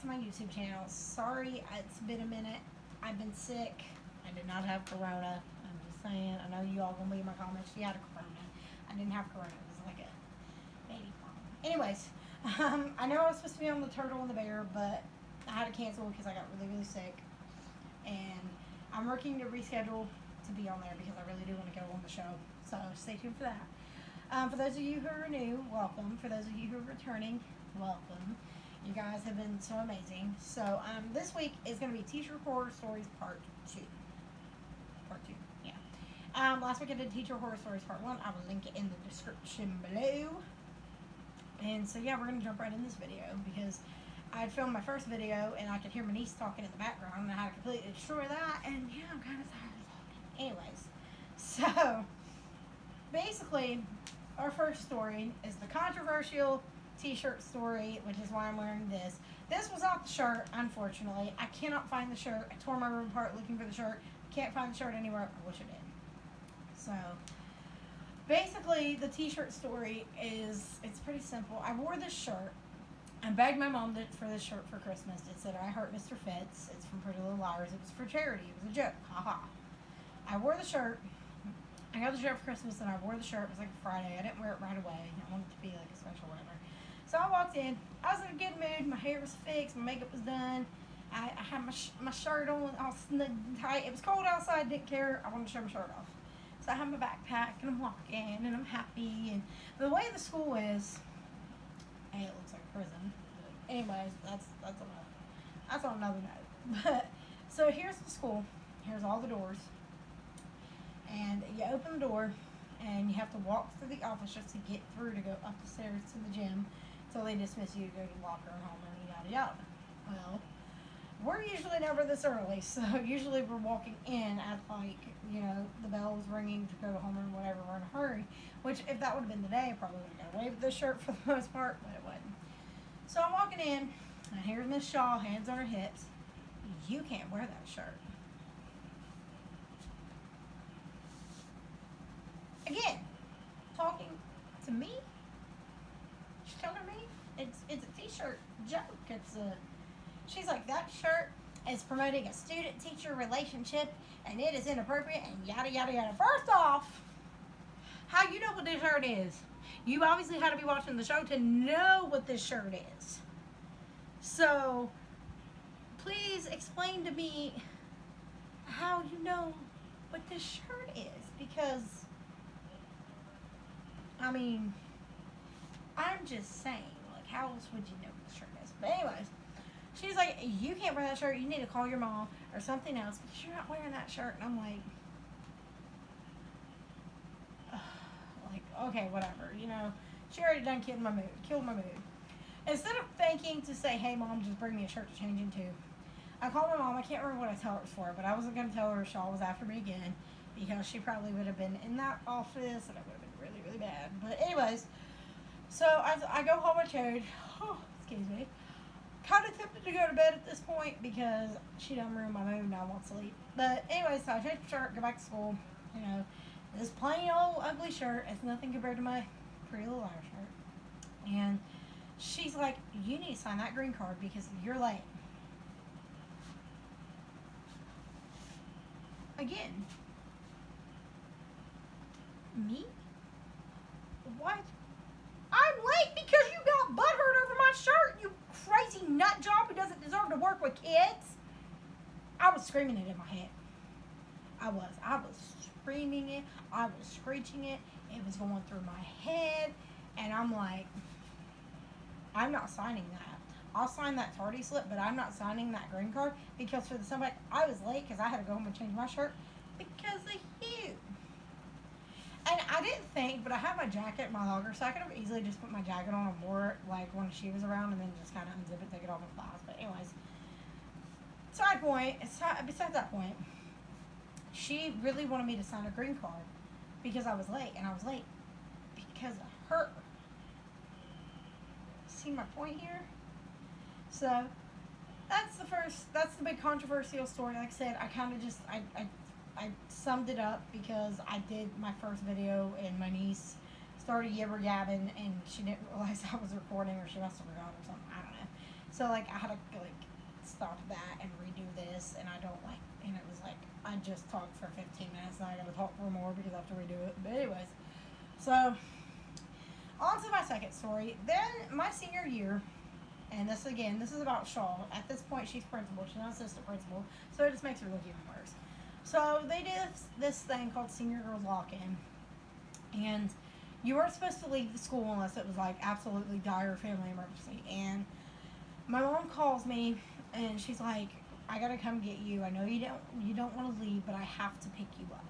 to my YouTube channel. Sorry, it's been a minute. I've been sick. I did not have corona. I'm just saying. I know you all gonna be in my comments. She had a corona. I didn't have corona. It was like a baby problem. Anyways, I know I was supposed to be on the turtle and the bear, but I had to cancel because I got really, really sick. And I'm working to reschedule to be on there because I really do want to go on the show. So stay tuned for that. For those of you who are new, welcome. For those of you who are returning, welcome. You guys have been so amazing. So this week is going to be Teacher Horror Stories Part 2. Part 2, yeah. Last week I did Teacher Horror Stories Part 1. I will link it in the description below. And so yeah, we're going to jump right in this video because I had filmed my first video and I could hear my niece talking in the background and I had to completely destroy that. And yeah, I'm kind of tired of talking. Anyways, so basically, our first story is the controversial t-shirt story, which is why I'm wearing this. This was not the shirt, unfortunately. I cannot find the shirt. I tore my room apart looking for the shirt. Can't find the shirt anywhere. I wish I did. So, basically, the t-shirt story is, it's pretty simple. I wore this shirt. I begged my mom for this shirt for Christmas. It said, "I hurt Mr. Fitz." It's from Pretty Little Liars. It was for charity. It was a joke. Ha. I wore the shirt. I got the shirt for Christmas and I wore the shirt. It was like a Friday. I didn't wear it right away. I wanted it to be like a special whatever. So I walked in. I was in a good mood. My hair was fixed. My makeup was done. I had my shirt on all snug and tight. It was cold outside. Didn't care. I wanted to show my shirt off. So I have my backpack and I'm walking and I'm happy. And the way the school is, hey, it looks like a prison. But anyways, that's on another note. But so here's the school. Here's all the doors. And you open the door and you have to walk through the office just to get through to go up the stairs to the gym until they dismiss you to go to the locker and home and yada yada. Well, we're usually never this early, so usually we're walking in at like, the bell was ringing to go home or whatever, we're in a hurry. Which if that would have been the day, I probably would have got away with this shirt for the most part, but it wasn't. So I'm walking in and here's Miss Shaw, hands on her hips. You can't wear that shirt. Again, talking to me. She's telling me it's a t-shirt joke. She's like, that shirt is promoting a student-teacher relationship and it is inappropriate and yada yada yada. First off, how you know what this shirt is? You obviously had to be watching the show to know what this shirt is. So please explain to me how you know what this shirt is, because I mean, I'm just saying, like, how else would you know what the shirt is? But anyways, she's like, you can't wear that shirt. You need to call your mom or something else because you're not wearing that shirt. And I'm like, okay, whatever. She already done killed my mood. Instead of thinking to say, hey, mom, just bring me a shirt to change into, I called my mom. I can't remember what I told her it was for, but I wasn't going to tell her Shaw was after me again because she probably would have been in that office and it would have been really, really bad. But anyways, so I go home, I changed. Oh, excuse me. Kind of tempted to go to bed at this point because she done ruined my mood and I want to sleep. But anyways, so I changed the shirt, go back to school. This plain old ugly shirt is nothing compared to my Pretty Little Liars shirt. And she's like, you need to sign that green card because you're late. Again. Me? What? I'm late because you got butthurt over my shirt, you crazy nut job who doesn't deserve to work with kids. I was screaming it in my head. I was screaming it. I was screeching it. It was going through my head. And I'm like, I'm not signing that. I'll sign that tardy slip, but I'm not signing that green card because for the simple fact I was late because I had to go home and change my shirt because of you. And I didn't think, but I had my jacket in my locker, so I could have easily just put my jacket on and wore it like when she was around and then just kind of unzip it, take it off in class. But anyways, besides that point, she really wanted me to sign a green card because I was late, and I was late because of her. See my point here? So that's the big controversial story. Like I said, I kind of just, I summed it up because I did my first video and my niece started yibber yabbing and she didn't realize I was recording, or she must have forgotten or something. I don't know. So like I had to like stop that and redo this, and I don't like. And it was like I just talked for 15 minutes, and I got to talk for more because I have to redo it. But anyways, so on to my second story. Then my senior year, and this again, this is about Shaw. At this point, she's principal. She's not assistant principal, so it just makes her look even worse. So they did this thing called Senior Girls Lock-In, and you weren't supposed to leave the school unless it was like absolutely dire family emergency. And my mom calls me, and she's like, "I gotta come get you. I know you don't want to leave, but I have to pick you up."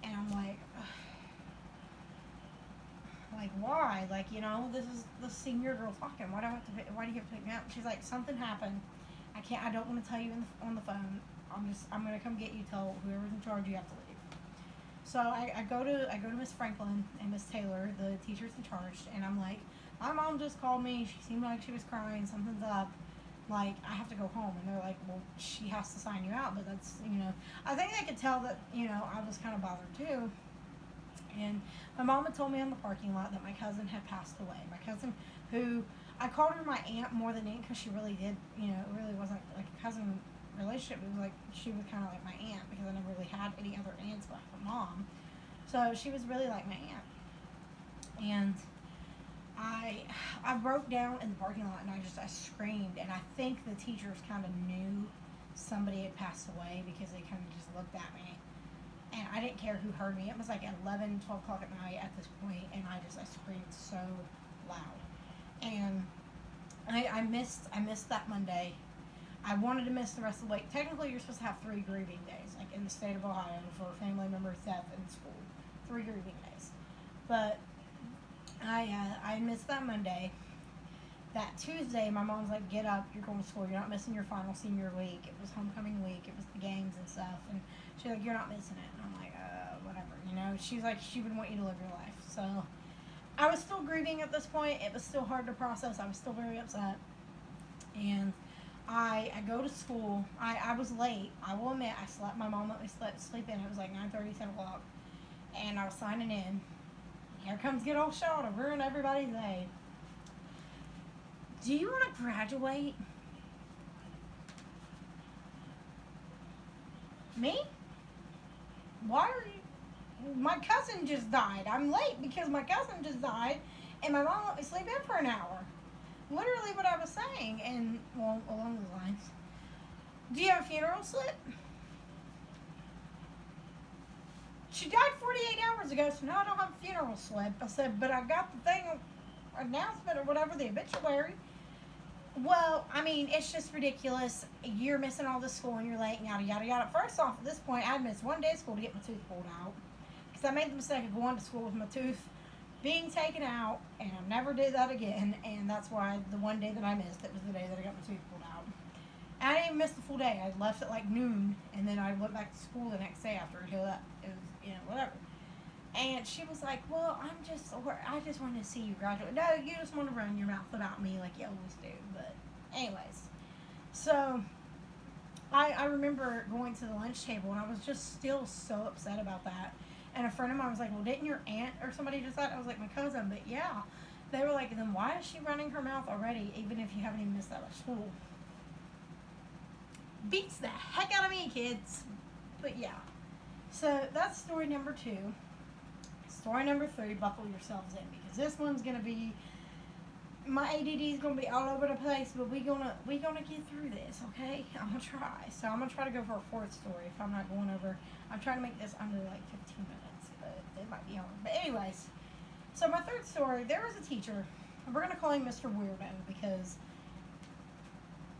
And I'm like, ugh. Like, why? Like, this is the senior girl talking. Why do you have to pick me up? She's like, something happened. I don't want to tell you on the phone. I'm gonna come get you. Tell whoever's in charge you have to leave. So I go to Miss Franklin and Miss Taylor, the teachers in charge, and I'm like, my mom just called me. She seemed like she was crying. Something's up. Like, I have to go home. And they're like, well, she has to sign you out. But I think they could tell that, I was kind of bothered too. And my mom had told me in the parking lot that my cousin had passed away. My cousin, who I called her my aunt more than aunt because she really did, it really wasn't like a cousin relationship. It was like she was kind of like my aunt because I never really had any other aunts but her mom. So she was really like my aunt. And I broke down in the parking lot and I screamed. And I think the teachers kind of knew somebody had passed away because they kind of just looked at me. And I didn't care who heard me. It was like 11, 12 o'clock at night at this point, and I screamed so loud. And I missed that Monday. I wanted to miss the rest of the week. Technically, you're supposed to have 3 grieving days, like in the state of Ohio, for a family member's death in school. 3 grieving days. But I missed that Monday. That Tuesday, my mom's like, get up, you're going to school. You're not missing your final senior week. It was homecoming week. It was the games and stuff. And she's like, you're not missing it. And I'm like, whatever. She's like, she would want you to live your life. So I was still grieving at this point. It was still hard to process. I was still very upset. And I go to school. I was late. I will admit, my mom let me sleep in. It was like 9:30, 10 o'clock. And I was signing in. Here comes good old Shaw to ruin everybody's day. Do you want to graduate? Me? Why are you? My cousin just died. I'm late because my cousin just died, and my mom let me sleep in for an hour. Literally what I was saying, and, well, along those lines. Do you have a funeral slip? She died 48 hours ago, so no, I don't have a funeral slip. I said, but I got the thing, announcement or whatever, the obituary. Well, I mean, it's just ridiculous. You're missing all this school and you're late, yada, yada, yada. First off, at this point, I'd missed 1 day of school to get my tooth pulled out. Because I made the mistake of going to school with my tooth being taken out, and I never did that again. And that's why the 1 day that I missed, it was the day that I got my tooth pulled out. And I didn't even miss the full day. I left at like noon, and then I went back to school the next day after until it was, whatever. And she was like, well, I just wanted to see you graduate. No, you just want to run your mouth about me like you always do. But anyways, so I remember going to the lunch table, and I was just still so upset about that. And a friend of mine was like, well, didn't your aunt or somebody just that? I was like, my cousin. But yeah, they were like, then why is she running her mouth already, even if you haven't even missed that much school? Beats the heck out of me, kids. But yeah. So that's story number 2. Story number 3, buckle yourselves in, because this one's gonna be, my ADD is gonna be all over the place, but we gonna get through this, okay? I'm gonna try. So I'm gonna try to go for a 4th story if I'm not going over. I'm trying to make this under like 15 minutes, but it might be over. But anyways, so my 3rd story, there was a teacher. We're gonna call him Mr. Weirdo because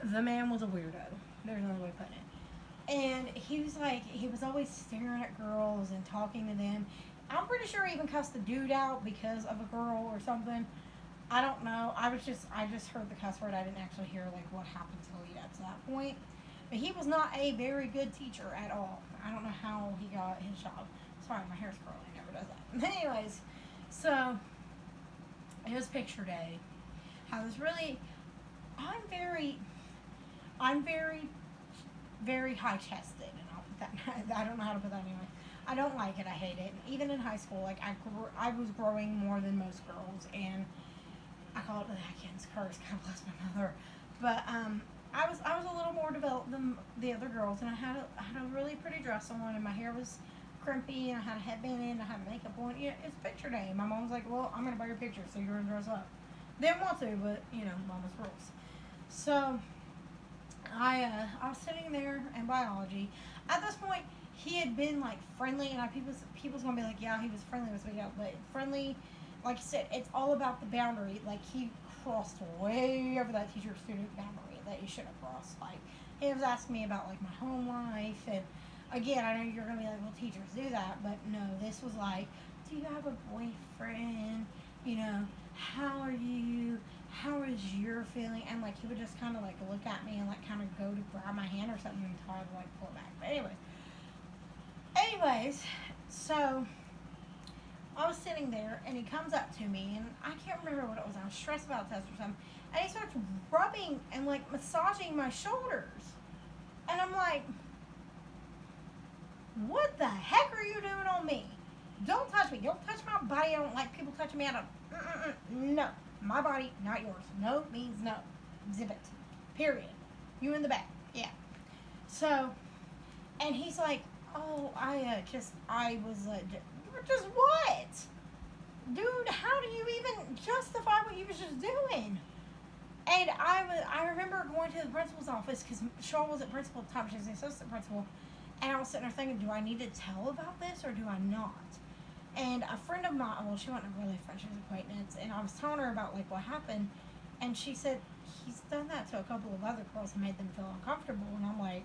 the man was a weirdo. There's another way of putting it. And he was always staring at girls and talking to them. I'm pretty sure he even cussed the dude out because of a girl or something. I don't know. I just heard the cuss word. I didn't actually hear like what happened to lead up to that point. But he was not a very good teacher at all. I don't know how he got his job. Sorry, my hair's curly. It never does that. But anyways, so it was picture day. I'm very high chested, and I'll put that. I don't know how to put that anyway. I don't like it. I hate it. And even in high school, like I was growing more than most girls, and I call it the Atkins curse. God bless my mother. But I was a little more developed than the other girls, and I had a really pretty dress on, and my hair was crimpy, and I had a headband in, and I had makeup on. Yeah, it's picture day. My mom was like, "Well, I'm gonna buy your picture, so you're gonna dress up." Didn't want to, but you know, mama's rules. So I was sitting there in biology. At this point, he had been like friendly, and people's gonna be like, "Yeah, he was friendly with me," but friendly, like I said, it's all about the boundary. Like he crossed way over that teacher-student boundary that you should have crossed. Like he was asking me about like my home life, and again, I know you're gonna be like, "Well, teachers do that," but no, this was like, "Do you have a boyfriend? You know, how are you? How is your feeling?" And like he would just kind of like look at me and like kind of go to grab my hand or something until I would like pull it back. But anyways, so I was sitting there and he comes up to me and I can't remember what it was. I was stressed about a test or something, and he starts rubbing and like massaging my shoulders, and I'm like, "What the heck are you doing on me? Don't touch me. Don't touch my body. I don't like people touching me. I don't. No, my body, not yours. No means no. Zip it. Period. You in the back. Yeah." So, and he's like, "Oh, I was just what, dude? How do you even justify what you was just doing?" And I remember going to the principal's office because Shaw wasn't principal at the time; she was the assistant principal. And I was sitting there thinking, do I need to tell about this or do I not? And a friend of mine, well, she wasn't really a friend, she was an acquaintance, and I was telling her about like what happened, and she said he's done that to a couple of other girls and made them feel uncomfortable. And I'm like,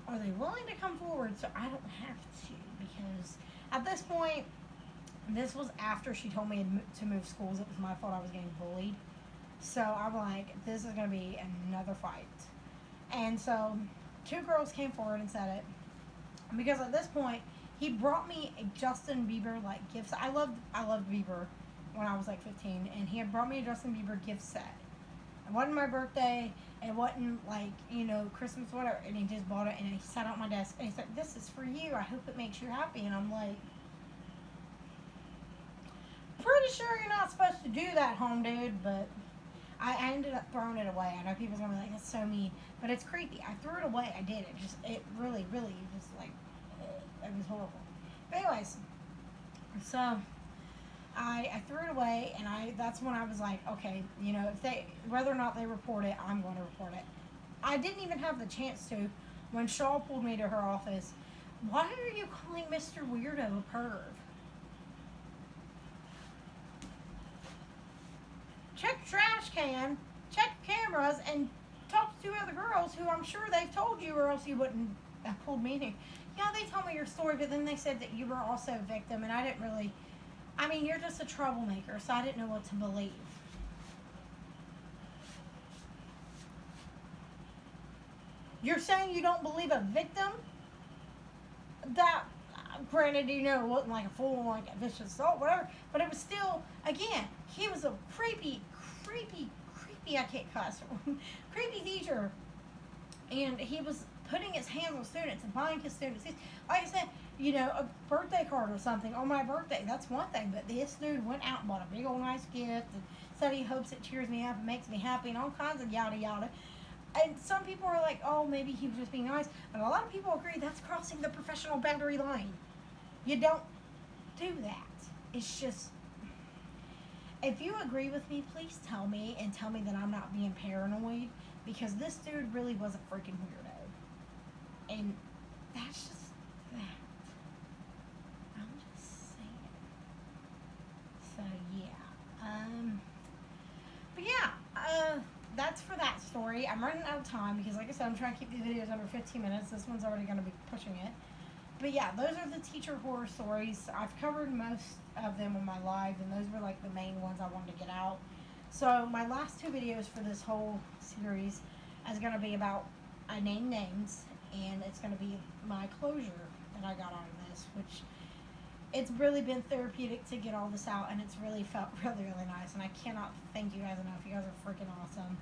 are they willing to come forward so I don't have to? Because at this point, this was after she told me to move schools. It was my fault I was getting bullied. So I'm like, this is going to be another fight. And so two girls came forward and said it. Because at this point, he brought me a Justin Bieber like gift set. I loved Bieber when I was like 15, and he had brought me a Justin Bieber gift set. It wasn't my birthday. It wasn't like, you know, Christmas, whatever. And he just bought it, and he sat on my desk, and he said, "This is for you. I hope it makes you happy." And I'm like, pretty sure you're not supposed to do that, home dude, but I ended up throwing it away. I know people's gonna be like, "That's so mean," but it's creepy. I threw it away. I did. It really was like, it was horrible. But anyways, so I threw it away, and that's when I was like, okay, you know, if they, whether or not they report it, I'm going to report it. I didn't even have the chance to when Shaw pulled me to her office. "Why are you calling Mr. Weirdo a perv? Check the trash can, check cameras, and talk to two other girls who I'm sure they've told you, or else you wouldn't have pulled me in." "Yeah, they told me your story, but then they said that you were also a victim, and I didn't really. I mean, you're just a troublemaker, so I didn't know what to believe." You're saying you don't believe a victim? That, granted, you know, it wasn't like a full, like a vicious assault, whatever, but it was still, again, he was a creepy, I can't cuss, creepy teacher, and he was putting his hands on students and buying his students, like I said, you know, a birthday card or something on my birthday, that's one thing, but this dude went out and bought a big old nice gift and said he hopes it cheers me up and makes me happy and all kinds of yada yada. And some people are like, "Oh, maybe he was just being nice," but a lot of people agree that's crossing the professional boundary line. You don't do that. It's just, if you agree with me, please tell me and tell me that I'm not being paranoid, because this dude really was a freaking weirdo. And that's just that. I'm just saying. So yeah. But yeah, that's for that story. I'm running out of time because, like I said, I'm trying to keep these videos under 15 minutes. This one's already going to be pushing it. But yeah, those are the teacher horror stories. I've covered most of them in my live, and those were like the main ones I wanted to get out. So my last two videos for this whole series is going to be about, I named names, and it's going to be my closure that I got out of this, which it's really been therapeutic to get all this out, and it's really felt really nice, and I cannot thank you guys enough. You guys are freaking awesome,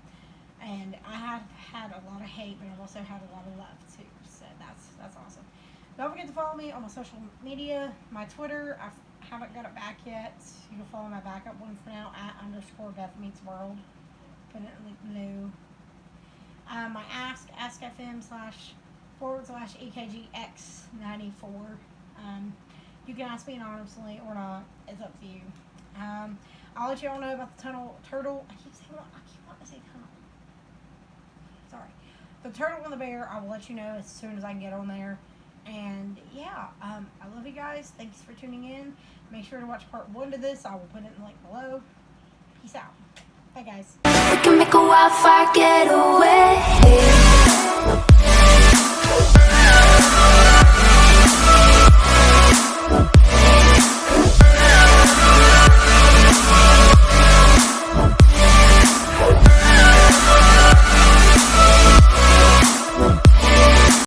and I have had a lot of hate, but I've also had a lot of love too, so that's awesome. Don't forget to follow me on my social media. My Twitter, I haven't got it back yet. You can follow my backup one for now, @_Beth Meets World. put it in link below. My Ask FM /EKGX94. You can ask me anonymously or not. It's up to you. I'll let you all know about the turtle. I keep wanting to say tunnel. Sorry. The turtle and the bear, I will let you know as soon as I can get on there. And yeah, I love you guys. Thanks for tuning in. Make sure to watch part 1 to this. I will put it in the link below. Peace out. Bye, guys. We can make a wildfire getaway.